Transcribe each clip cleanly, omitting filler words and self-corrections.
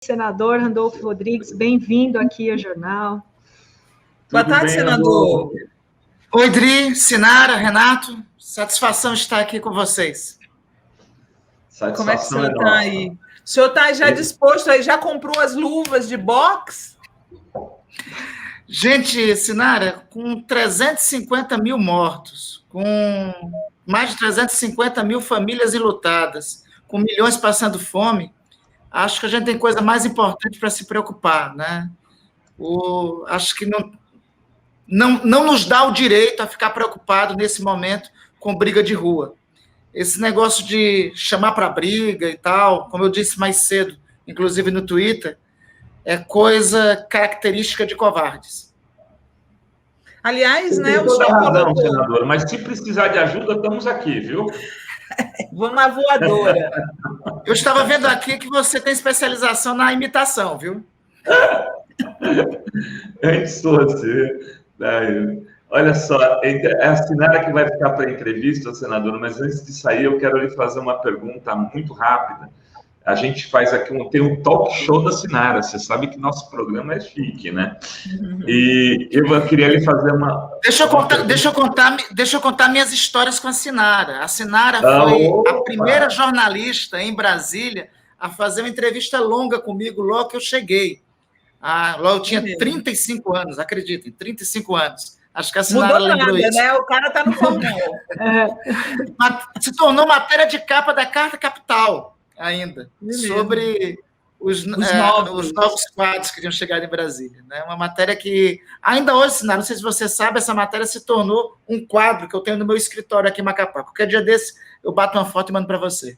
Senador Randolfo Rodrigues, bem-vindo aqui ao jornal. Boa tarde, senador. Oi, Dri, Sinara, Renato, satisfação estar aqui com vocês. Satisfação. Como é que o senhor está aí? O senhor está já disposto aí, já comprou as luvas de boxe? Gente, Sinara, com 350 mil mortos, com mais de 350 mil famílias enlutadas, com milhões passando fome, acho que a gente tem coisa mais importante para se preocupar, né? Acho que não nos dá o direito a ficar preocupado nesse momento com briga de rua. Esse negócio de chamar para briga e tal, como eu disse mais cedo, inclusive no Twitter, é coisa característica de covardes. Aliás, né? Tem toda a razão, senador, mas se precisar de ajuda, estamos aqui, viu? Vamos na voadora. Eu estava vendo aqui que você tem especialização na imitação, viu? Antes de você. Olha só, é a Sinara que vai ficar para a entrevista, senador, mas antes de sair, eu quero lhe fazer uma pergunta muito rápida. A gente faz aqui tem um talk show da Sinara. Você sabe que nosso programa é chique, né? E eu queria lhe fazer uma... Deixa eu contar minhas histórias com a Sinara. A Sinara foi a primeira jornalista em Brasília a fazer uma entrevista longa comigo logo que eu cheguei. Logo eu tinha 35 anos, acreditem, 35 anos. Acho que a Sinara lembrou isso. Né? O cara está no formal. Se tornou matéria de capa da Carta Capital ainda, sobre os novos quadros que tinham chegado em Brasília. Né? Uma matéria que, ainda hoje, Sinara, não sei se você sabe, essa matéria se tornou um quadro que eu tenho no meu escritório aqui em Macapá. Qualquer dia desse, eu bato uma foto e mando para você.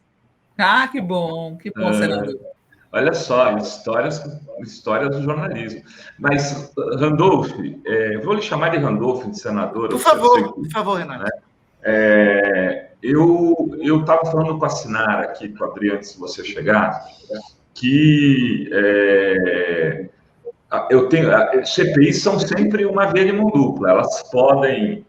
Ah, que bom, senador. Olha só, história do jornalismo. Mas, Randolph, vou lhe chamar de Randolph, de senador. Por favor, Renato. Né? Eu estava falando com a Sinara aqui, com a Adri, antes de você chegar, que CPIs são sempre uma via de mão dupla. Elas podem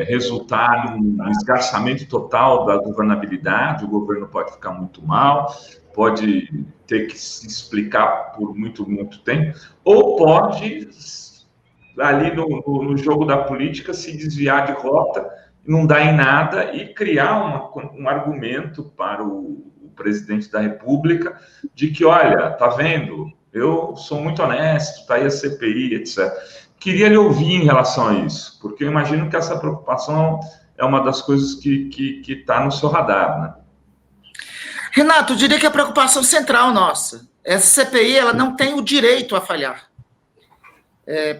resultar num esgarçamento total da governabilidade, o governo pode ficar muito mal, pode ter que se explicar por muito, muito tempo, ou pode, ali no jogo da política, se desviar de rota, não dar em nada e criar um argumento para o presidente da República de que, olha, tá vendo, eu sou muito honesto, tá aí a CPI, etc. Queria lhe ouvir em relação a isso, porque eu imagino que essa preocupação é uma das coisas que está no seu radar, né? Renato, eu diria que é a preocupação central nossa. Essa CPI ela não tem o direito a falhar.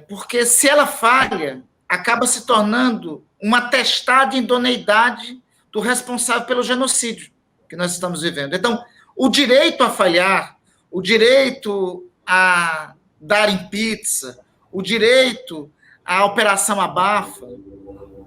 Porque se ela falha, acaba se tornando uma atestado de idoneidade do responsável pelo genocídio que nós estamos vivendo. Então, o direito a falhar, o direito a dar em pizza, o direito à operação abafa,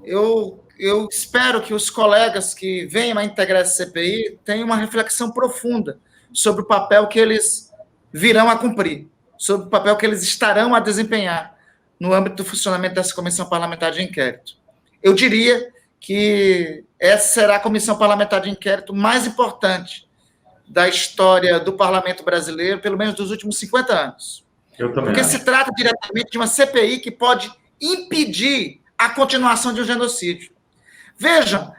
eu espero que os colegas que venham a integrar essa CPI tenham uma reflexão profunda sobre o papel que eles virão a cumprir, sobre o papel que eles estarão a desempenhar no âmbito do funcionamento dessa comissão parlamentar de inquérito. Eu diria que essa será a comissão parlamentar de inquérito mais importante da história do parlamento brasileiro, pelo menos dos últimos 50 anos. Porque se trata diretamente de uma CPI que pode impedir a continuação de um genocídio. Vejam,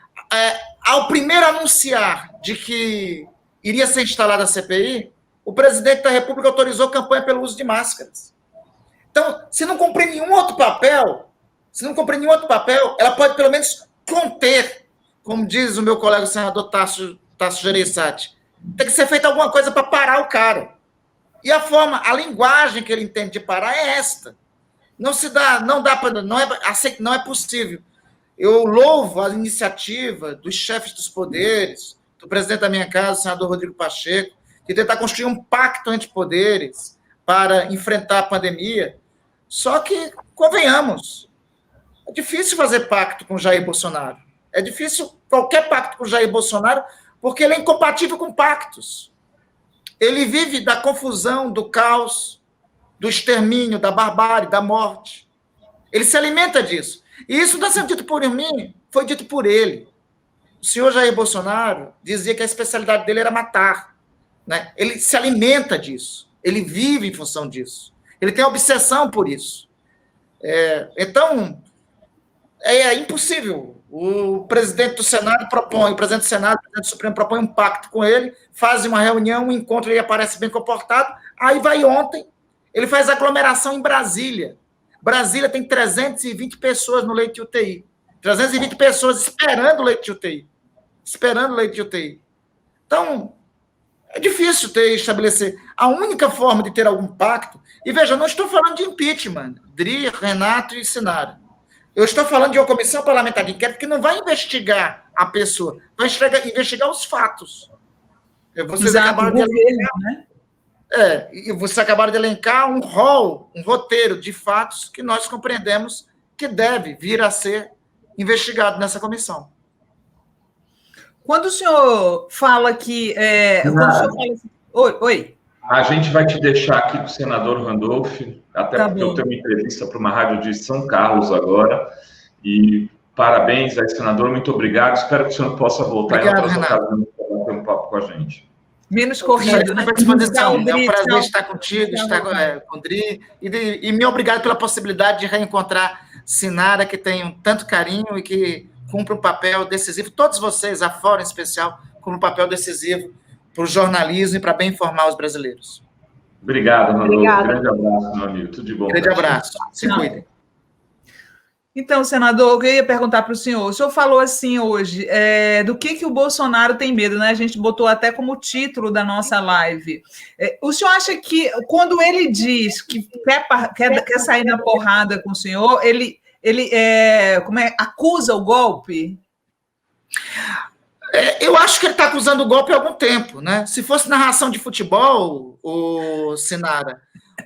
ao primeiro anunciar de que iria ser instalada a CPI, o presidente da República autorizou campanha pelo uso de máscaras. Então, se não cumprir nenhum outro papel, ela pode pelo menos conter, como diz o meu colega o senador Tasso Gereissati. Tem que ser feita alguma coisa para parar o cara. E a linguagem que ele entende de parar é esta. Não é possível. Eu louvo a iniciativa dos chefes dos poderes, do presidente da minha casa, o senador Rodrigo Pacheco, de tentar construir um pacto entre poderes para enfrentar a pandemia. Só que, convenhamos, é difícil fazer pacto com Jair Bolsonaro. É difícil qualquer pacto com Jair Bolsonaro, porque ele é incompatível com pactos. Ele vive da confusão, do caos, do extermínio, da barbárie, da morte. Ele se alimenta disso. E isso não está sendo dito por mim, foi dito por ele. O senhor Jair Bolsonaro dizia que a especialidade dele era matar. né? Ele se alimenta disso, ele vive em função disso, ele tem obsessão por isso. Então, é impossível. O presidente do Senado propõe, o presidente do Senado, o presidente do Supremo propõe um pacto com ele, faz uma reunião, um encontro, ele aparece bem comportado, aí vai ontem, ele faz aglomeração em Brasília. Brasília tem 320 pessoas no leito de UTI. 320 pessoas esperando leite de UTI. Esperando leite de UTI. Então, é difícil estabelecer. A única forma de ter algum pacto... E veja, eu não estou falando de impeachment, Dri, Renato e Sinara. Eu estou falando de uma comissão parlamentar de inquérito que não vai investigar a pessoa, vai investigar os fatos. Vocês acabaram de elencar, né? E vocês acabaram de elencar um roteiro de fatos que nós compreendemos que deve vir a ser investigado nessa comissão. Quando o senhor fala que... Oi. A gente vai te deixar aqui com o senador Randolph, até porque eu tenho uma entrevista para uma rádio de São Carlos agora. E parabéns aí, senador, muito obrigado. Espero que o senhor possa voltar em outras ocasiões para bater um papo com a gente. Menos corrido, né? É um prazer estar contigo, estar com o Dri. E me obrigado pela possibilidade de reencontrar Sinara, que tem tanto carinho e que cumpre um papel decisivo. Todos vocês, a Fórum em especial, cumprem um papel decisivo para o jornalismo e para bem informar os brasileiros. Obrigado, Randolph. Grande abraço, meu amigo. Tudo de bom. Grande abraço. Se cuidem. Então, senador, eu ia perguntar para o senhor falou assim hoje, do que o Bolsonaro tem medo, né? A gente botou até como título da nossa live. O senhor acha que, quando ele diz que quer sair na porrada com o senhor, ele acusa o golpe? Eu acho que ele está acusando o golpe há algum tempo, né? Se fosse narração de futebol, o Sinara,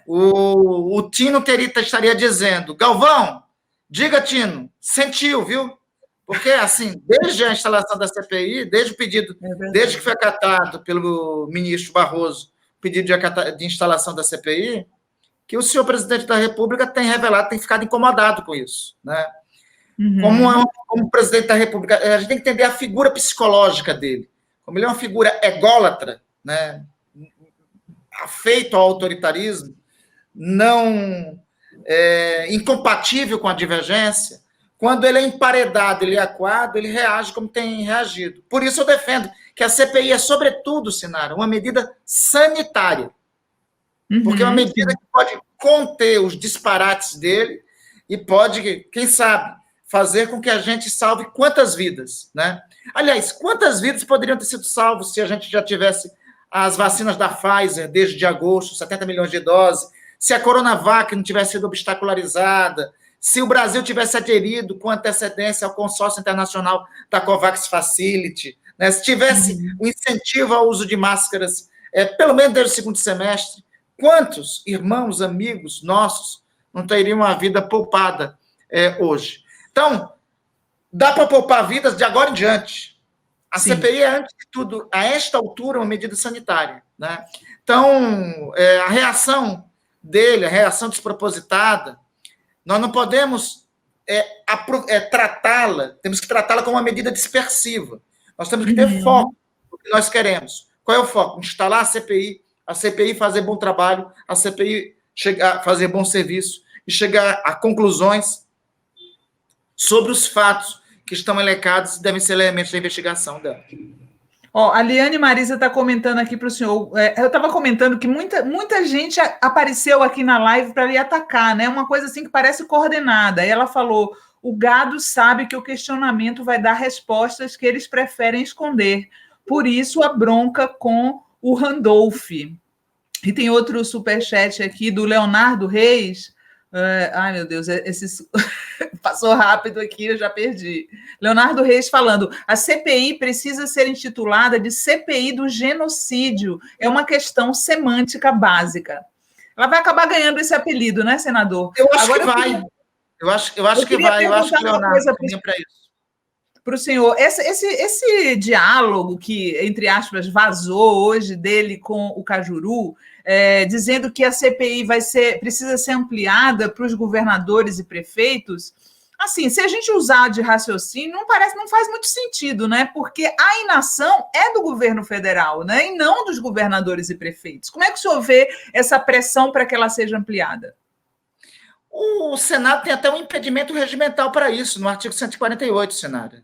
o Tino estaria dizendo, Galvão, diga, Tino, sentiu, viu? Porque, assim, desde a instalação da CPI, desde o pedido, desde que foi acatado pelo ministro Barroso, o pedido de instalação da CPI, que o senhor presidente da República tem revelado, tem ficado incomodado com isso, né? Como presidente da República, a gente tem que entender a figura psicológica dele. Como ele é uma figura ególatra, né, afeito ao autoritarismo, não incompatível com a divergência, quando ele é emparedado, ele é acuado, ele reage como tem reagido. Por isso eu defendo que a CPI é, sobretudo, Sinara, uma medida sanitária, porque é uma medida que pode conter os disparates dele e pode, quem sabe, fazer com que a gente salve quantas vidas, né? Aliás, quantas vidas poderiam ter sido salvas se a gente já tivesse as vacinas da Pfizer desde agosto, 70 milhões de doses, se a Coronavac não tivesse sido obstacularizada, se o Brasil tivesse aderido com antecedência ao consórcio internacional da COVAX Facility, né? Se tivesse um incentivo ao uso de máscaras, pelo menos desde o segundo semestre, quantos irmãos, amigos nossos não teriam a vida poupada hoje? Então, dá para poupar vidas de agora em diante. A CPI é, antes de tudo, a esta altura, uma medida sanitária, né? Então, a reação dele, a reação despropositada, nós não podemos tratá-la, temos que tratá-la como uma medida dispersiva. Nós temos que ter foco no que nós queremos. Qual é o foco? Instalar a CPI fazer bom trabalho, a CPI fazer bom serviço e chegar a conclusões sobre os fatos que estão elencados e devem ser elementos da investigação dela. A Liane Marisa está comentando aqui para o senhor. Eu estava comentando que muita gente apareceu aqui na live para lhe atacar, né? Uma coisa assim que parece coordenada. E ela falou: o gado sabe que o questionamento vai dar respostas que eles preferem esconder. Por isso, a bronca com o Randolph. E tem outro superchat aqui do Leonardo Reis. Ai, meu Deus, passou rápido aqui, eu já perdi. Leonardo Reis falando: a CPI precisa ser intitulada de CPI do genocídio. É uma questão semântica básica. Ela vai acabar ganhando esse apelido, né, senador? Eu acho que vai. Eu acho que vai. Eu acho que o Leonardo tem para isso. Para o senhor, esse diálogo que, entre aspas, vazou hoje dele com o Cajuru, dizendo que a CPI precisa ser ampliada para os governadores e prefeitos, assim, se a gente usar de raciocínio, não faz muito sentido, né? Porque a inação é do governo federal, né? E não dos governadores e prefeitos. Como é que o senhor vê essa pressão para que ela seja ampliada? O Senado tem até um impedimento regimental para isso, no artigo 148, Senado,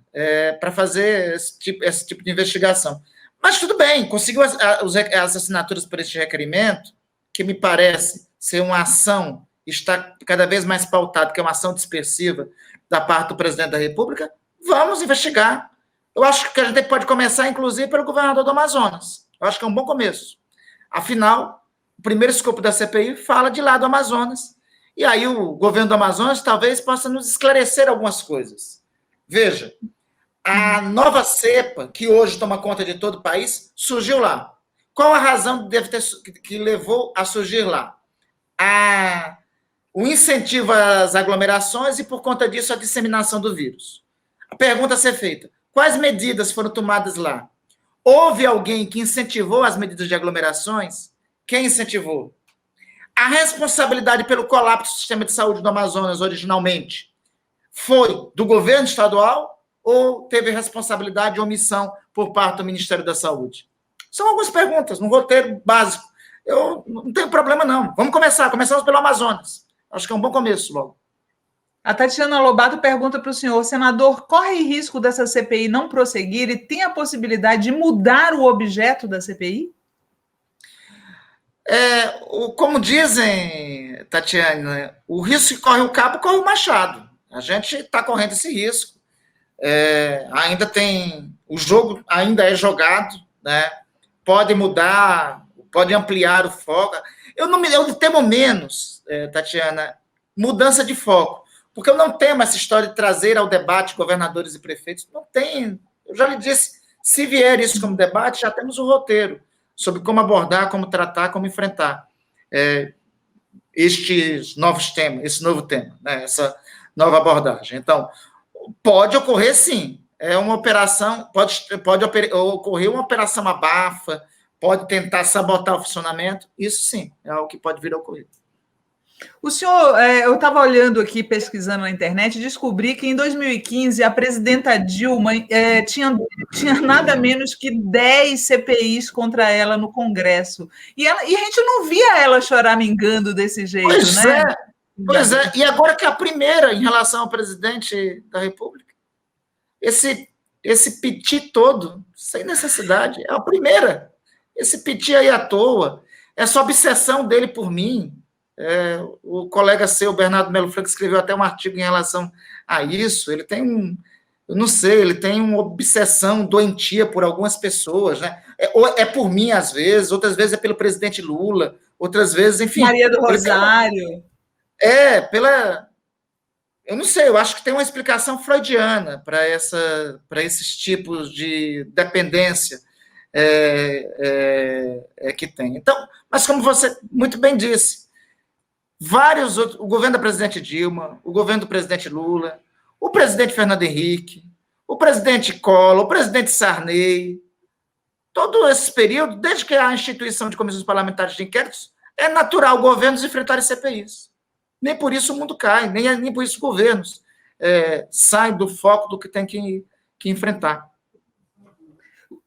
para fazer esse tipo de investigação. Mas tudo bem, conseguiu as assinaturas por este requerimento, que me parece ser uma ação, está cada vez mais pautada, que é uma ação dispersiva da parte do presidente da República, vamos investigar. Eu acho que a gente pode começar, inclusive, pelo governador do Amazonas. Eu acho que é um bom começo. Afinal, o primeiro escopo da CPI fala de lá do Amazonas, e aí o governo do Amazonas talvez possa nos esclarecer algumas coisas. Veja, a nova cepa, que hoje toma conta de todo o país, surgiu lá. Qual a razão que levou a surgir lá? O incentivo às aglomerações e, por conta disso, a disseminação do vírus. A pergunta a ser feita: quais medidas foram tomadas lá? Houve alguém que incentivou as medidas de aglomerações? Quem incentivou? A responsabilidade pelo colapso do sistema de saúde do Amazonas, originalmente, foi do governo estadual ou teve responsabilidade e omissão por parte do Ministério da Saúde? São algumas perguntas, no roteiro básico. Eu não tenho problema, não. Vamos começar. Começamos pelo Amazonas. Acho que é um bom começo, logo. A Tatiana Lobato pergunta para o senhor: senador, corre risco dessa CPI não prosseguir e tem a possibilidade de mudar o objeto da CPI? Como dizem, Tatiana, o risco que corre o cabo, corre o machado. A gente está correndo esse risco. Ainda tem... O jogo ainda é jogado, né? Pode mudar, pode ampliar o foco. Eu temo menos, Tatiana, mudança de foco, porque eu não temo essa história de trazer ao debate governadores e prefeitos. Não tem. Eu já lhe disse, se vier isso como debate, já temos o roteiro sobre como abordar, como tratar, como enfrentar estes novos temas, esse novo tema, né? Essa nova abordagem. Então, pode ocorrer, sim. É uma operação, pode ocorrer uma operação abafa, pode tentar sabotar o funcionamento, isso sim, é algo que pode vir a ocorrer. O senhor, eu estava olhando aqui, pesquisando na internet, e descobri que em 2015 a presidenta Dilma tinha nada menos que 10 CPIs contra ela no Congresso. E a gente não via ela choramingando desse jeito, né? Pois é, e agora que é a primeira em relação ao presidente da República, esse piti todo, sem necessidade, é a primeira. Esse piti aí à toa, essa obsessão dele por mim. O colega seu, Bernardo Melo Franco, escreveu até um artigo em relação a isso. Ele tem eu não sei, ele tem uma obsessão doentia por algumas pessoas, né? É por mim, às vezes, outras vezes é pelo presidente Lula, outras vezes, enfim. Maria do Rosário. Eu não sei, eu acho que tem uma explicação freudiana para esses tipos de dependência que tem. Então, mas como você muito bem disse, vários outros, o governo da presidente Dilma, o governo do presidente Lula, o presidente Fernando Henrique, o presidente Collor, o presidente Sarney, todo esse período, desde que há a instituição de comissões parlamentares de inquéritos, é natural governos enfrentarem CPIs. Nem por isso o mundo cai, nem por isso os governos saem do foco do que tem que enfrentar.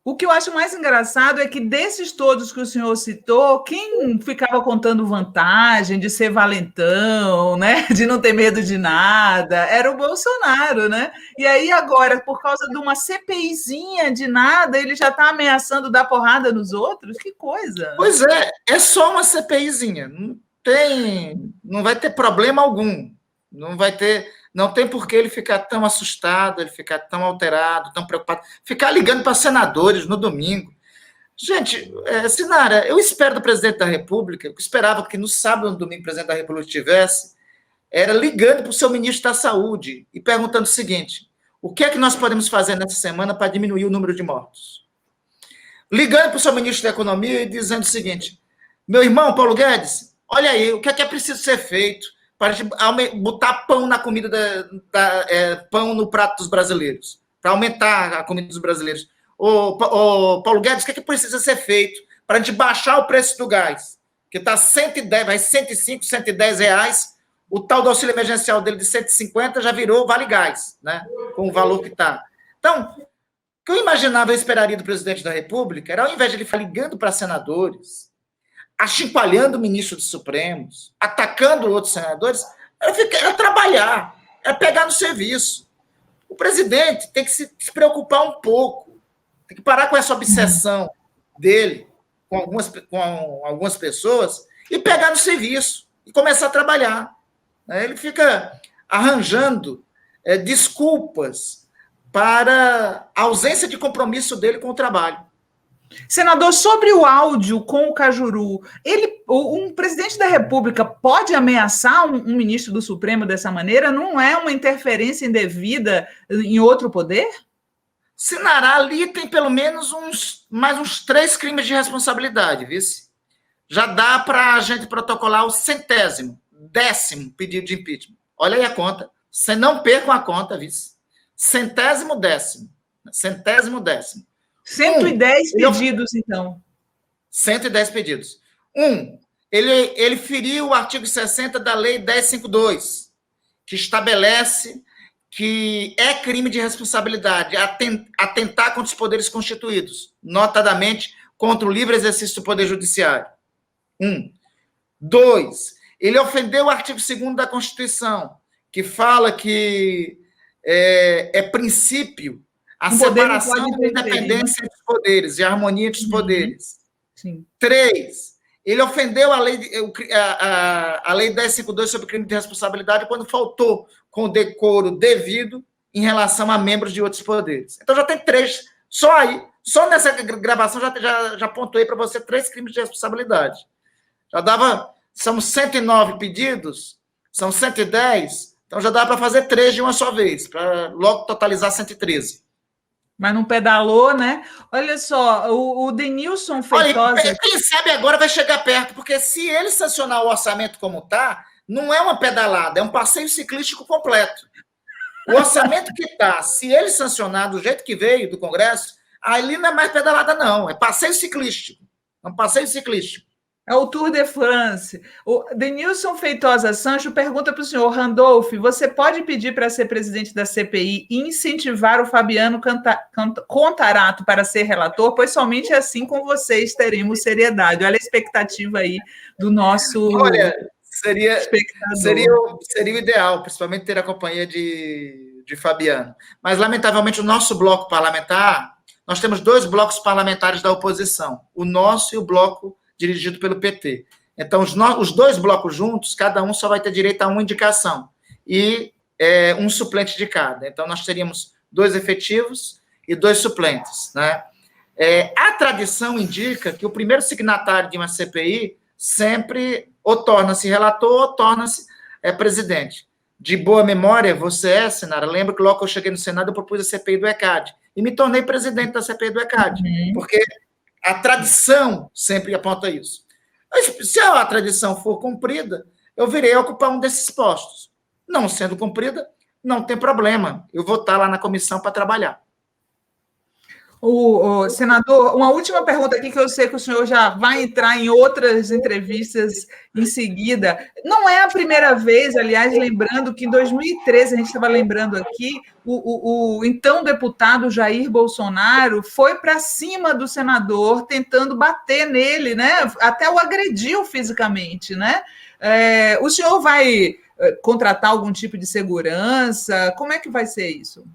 O que eu acho mais engraçado é que desses todos que o senhor citou, quem ficava contando vantagem de ser valentão, né, de não ter medo de nada, era o Bolsonaro, né? E aí agora, por causa de uma CPIzinha de nada, ele já está ameaçando dar porrada nos outros? Que coisa! Pois é só uma CPIzinha, não vai ter problema algum, não tem por que ele ficar tão assustado, ele ficar tão alterado, tão preocupado, ficar ligando para senadores no domingo. Gente, Sinara, eu espero do presidente da República, eu esperava que no sábado ou no domingo o presidente da República tivesse, era ligando para o seu ministro da Saúde e perguntando o seguinte: o que é que nós podemos fazer nessa semana para diminuir o número de mortos? Ligando para o seu ministro da Economia e dizendo o seguinte: meu irmão Paulo Guedes, olha aí, o que é preciso ser feito para botar pão na comida, pão no prato dos brasileiros, para aumentar a comida dos brasileiros. Paulo Guedes, o que precisa ser feito para a gente baixar o preço do gás, que está 110, vai 105, 110 reais O tal do auxílio emergencial dele de 150 já virou Vale Gás, né? Com o valor que está. Então, o que eu imaginava, eu esperaria do presidente da República, era, ao invés de ele ficar ligando para senadores, achincalhando o ministro dos Supremos, atacando outros senadores, era trabalhar, era pegar no serviço. O presidente tem que se preocupar um pouco, tem que parar com essa obsessão dele com algumas pessoas e pegar no serviço e começar a trabalhar. Ele fica arranjando desculpas para a ausência de compromisso dele com o trabalho. Senador, sobre o áudio com o Cajuru, um presidente da República pode ameaçar um ministro do Supremo dessa maneira? Não é uma interferência indevida em outro poder? Sinara, ali tem pelo menos mais uns 3 crimes de responsabilidade, vice. Já dá para a gente protocolar o 110º pedido de impeachment. Olha aí a conta. Você não percam a conta, vice. 110º. 110 pedidos, então. 110 pedidos. Ele feriu o artigo 60 da Lei 1052, que estabelece que é crime de responsabilidade atentar contra os poderes constituídos, notadamente contra o livre exercício do Poder Judiciário. 2, ele ofendeu o artigo 2º da Constituição, que fala que é princípio a separação da independência dos poderes e a harmonia dos poderes. Sim. 3, ele ofendeu a lei 1052 sobre crime de responsabilidade quando faltou com decoro devido em relação a membros de outros poderes. Então já tem 3, só nessa gravação já pontuei para você 3 crimes de responsabilidade. São 109 pedidos, são 110, então já dá para fazer 3 de uma só vez, para logo totalizar 113. Mas não pedalou, né? Olha só, o Denilson Feitosa... Olha, quem sabe agora vai chegar perto, porque se ele sancionar o orçamento como está, não é uma pedalada, é um passeio ciclístico completo. O orçamento que está, se ele sancionar do jeito que veio do Congresso, ali não é mais pedalada, não, é passeio ciclístico. É um passeio ciclístico. É o Tour de France. O Denilson Feitosa Sancho pergunta para o senhor, Randolph, você pode pedir para ser presidente da CPI e incentivar o Fabiano Contarato para ser relator? Pois somente assim com vocês teremos seriedade. Olha a expectativa aí do nosso seria o ideal, principalmente ter a companhia de Fabiano. Mas, lamentavelmente, o nosso bloco parlamentar, nós temos 2 blocos parlamentares da oposição, o nosso e o bloco dirigido pelo PT. Então, os 2 blocos juntos, cada um só vai ter direito a uma indicação e um suplente de cada. Então, nós teríamos 2 efetivos e 2 suplentes, né? A tradição indica que o primeiro signatário de uma CPI sempre ou torna-se relator ou torna-se presidente. De boa memória, você Senara, lembra que logo que eu cheguei no Senado, eu propus a CPI do ECAD e me tornei presidente da CPI do ECAD, porque a tradição sempre aponta isso. Mas, se a tradição for cumprida, eu virei a ocupar um desses postos. Não sendo cumprida, não tem problema. Eu vou estar lá na comissão para trabalhar. Senador, uma última pergunta aqui, que eu sei que o senhor já vai entrar em outras entrevistas em seguida. Não é a primeira vez, aliás, lembrando que em 2013, a gente estava lembrando aqui, o então deputado Jair Bolsonaro foi para cima do senador, tentando bater nele, né? Até o agrediu fisicamente, né? O senhor vai contratar algum tipo de segurança? Como é que vai ser isso?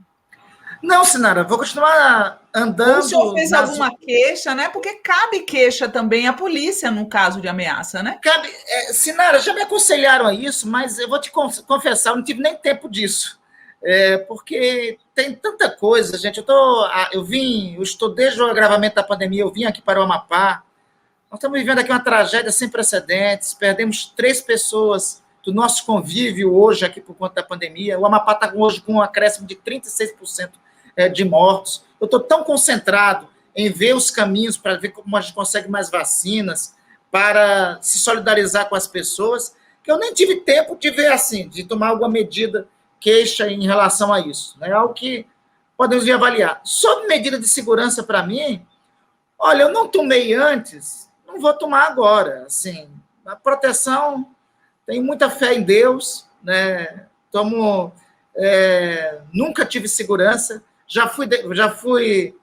Não, Sinara, vou continuar andando... O senhor fez alguma queixa, né? Porque cabe queixa também à polícia no caso de ameaça, né? Cabe. Sinara, já me aconselharam a isso, mas eu vou te confessar, eu não tive nem tempo disso. Porque tem tanta coisa, gente. Eu estou desde o agravamento da pandemia, eu vim aqui para o Amapá. Nós estamos vivendo aqui uma tragédia sem precedentes, perdemos 3 pessoas do nosso convívio hoje aqui por conta da pandemia. O Amapá está hoje com um acréscimo de 36% de mortos. Eu estou tão concentrado em ver os caminhos para ver como a gente consegue mais vacinas, para se solidarizar com as pessoas, que eu nem tive tempo de ver assim, de tomar alguma medida, queixa em relação a isso. É algo que podemos vir avaliar. Sobre medida de segurança para mim, olha, eu não tomei antes, não vou tomar agora. Assim, a proteção, tenho muita fé em Deus, né? Nunca tive segurança. Já fui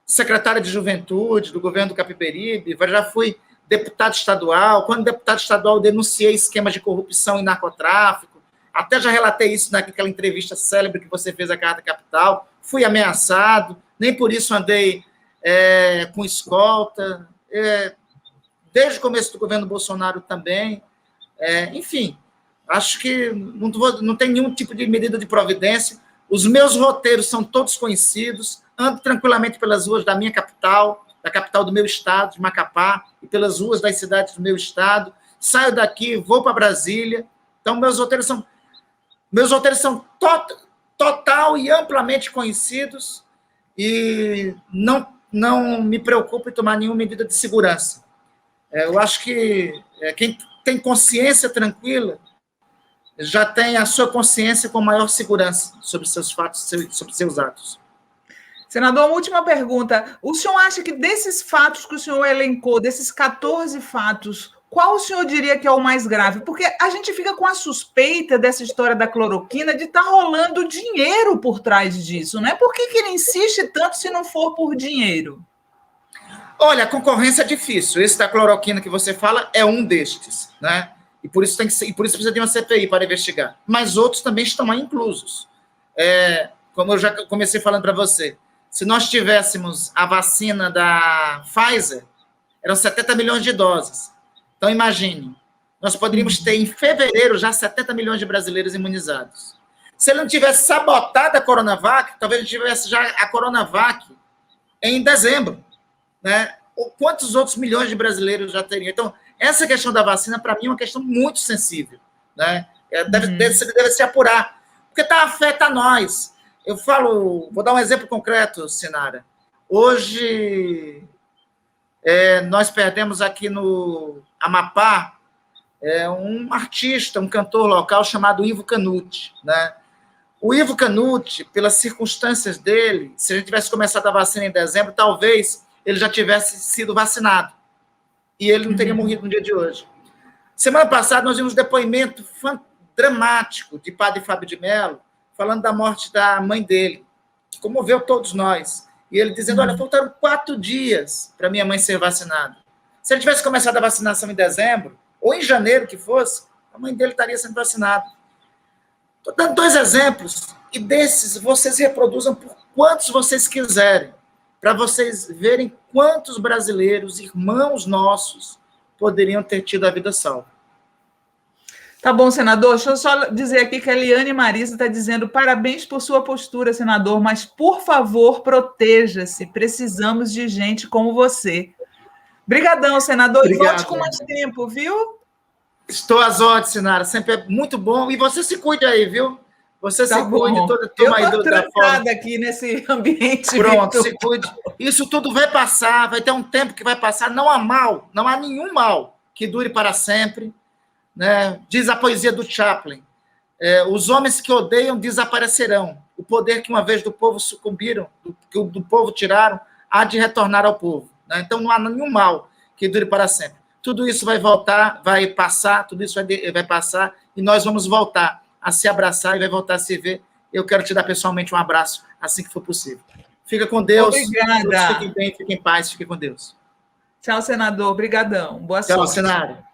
secretário de juventude do governo do Capiberibe, já fui deputado estadual. Quando deputado estadual, denunciei esquemas de corrupção e narcotráfico. Até já relatei isso naquela entrevista célebre que você fez à Carta Capital. Fui ameaçado, nem por isso andei com escolta. Desde o começo do governo Bolsonaro também. Enfim, acho que não tem nenhum tipo de medida de providência. Os meus roteiros são todos conhecidos. Ando tranquilamente pelas ruas da minha capital, da capital do meu estado, de Macapá, e pelas ruas das cidades do meu estado. Saio daqui, vou para Brasília. Então, meus roteiros são total e amplamente conhecidos e não me preocupo em tomar nenhuma medida de segurança. Eu acho que quem tem consciência tranquila já tem a sua consciência com maior segurança sobre seus fatos, sobre seus atos. Senador, uma última pergunta. O senhor acha que desses fatos que o senhor elencou, desses 14 fatos, qual o senhor diria que é o mais grave? Porque a gente fica com a suspeita dessa história da cloroquina de estar rolando dinheiro por trás disso, né? Por que ele insiste tanto se não for por dinheiro? Olha, a concorrência é difícil. Esse da cloroquina que você fala é um destes, né? E por isso precisa de uma CPI para investigar. Mas outros também estão aí inclusos. Como eu já comecei falando para você, se nós tivéssemos a vacina da Pfizer, eram 70 milhões de doses. Então, imagine, nós poderíamos ter em fevereiro já 70 milhões de brasileiros imunizados. Se ele não tivesse sabotado a Coronavac, talvez ele tivesse já a Coronavac em dezembro, né? Ou quantos outros milhões de brasileiros já teriam? Então, essa questão da vacina, para mim, é uma questão muito sensível, né? Deve se apurar, porque afeta nós. Eu vou dar um exemplo concreto, Sinara. Hoje, nós perdemos aqui no Amapá um artista, um cantor local chamado Ivo Canuti, né? O Ivo Canuti, pelas circunstâncias dele, se a gente tivesse começado a vacina em dezembro, talvez ele já tivesse sido vacinado. E ele não teria morrido no dia de hoje. Semana passada, nós vimos um depoimento dramático de padre Fábio de Mello, falando da morte da mãe dele, que comoveu todos nós. E ele dizendo, olha, faltaram 4 dias para minha mãe ser vacinada. Se ele tivesse começado a vacinação em dezembro, ou em janeiro que fosse, a mãe dele estaria sendo vacinada. Estou dando 2 exemplos, e desses vocês reproduzam por quantos vocês quiserem, para vocês verem quantos brasileiros, irmãos nossos, poderiam ter tido a vida salva. Tá bom, senador. Deixa eu só dizer aqui que a Eliane Marisa está dizendo parabéns por sua postura, senador, mas, por favor, proteja-se. Precisamos de gente como você. Obrigadão, senador. Obrigado, e volte com mais tempo, viu? Estou às ordens, Sinara. Sempre é muito bom. E você se cuide aí, viu? Você se cuide. Eu estou trancada aqui nesse ambiente. Pronto, se cuide. Isso tudo vai passar, vai ter um tempo que vai passar. Não há mal, não há nenhum mal que dure para sempre. Né? Diz a poesia do Chaplin, os homens que odeiam desaparecerão, o poder que uma vez do povo sucumbiram, que do povo tiraram, há de retornar ao povo, né? Então não há nenhum mal que dure para sempre, tudo isso vai voltar, vai passar, tudo isso vai passar, e nós vamos voltar a se abraçar e vai voltar a se ver. Eu quero te dar pessoalmente um abraço, assim que for possível. Fica com Deus. Obrigada. Fiquem bem, fiquem em paz, fiquem com Deus. Tchau, senador. Obrigadão. Boa sorte. Tchau, Senado.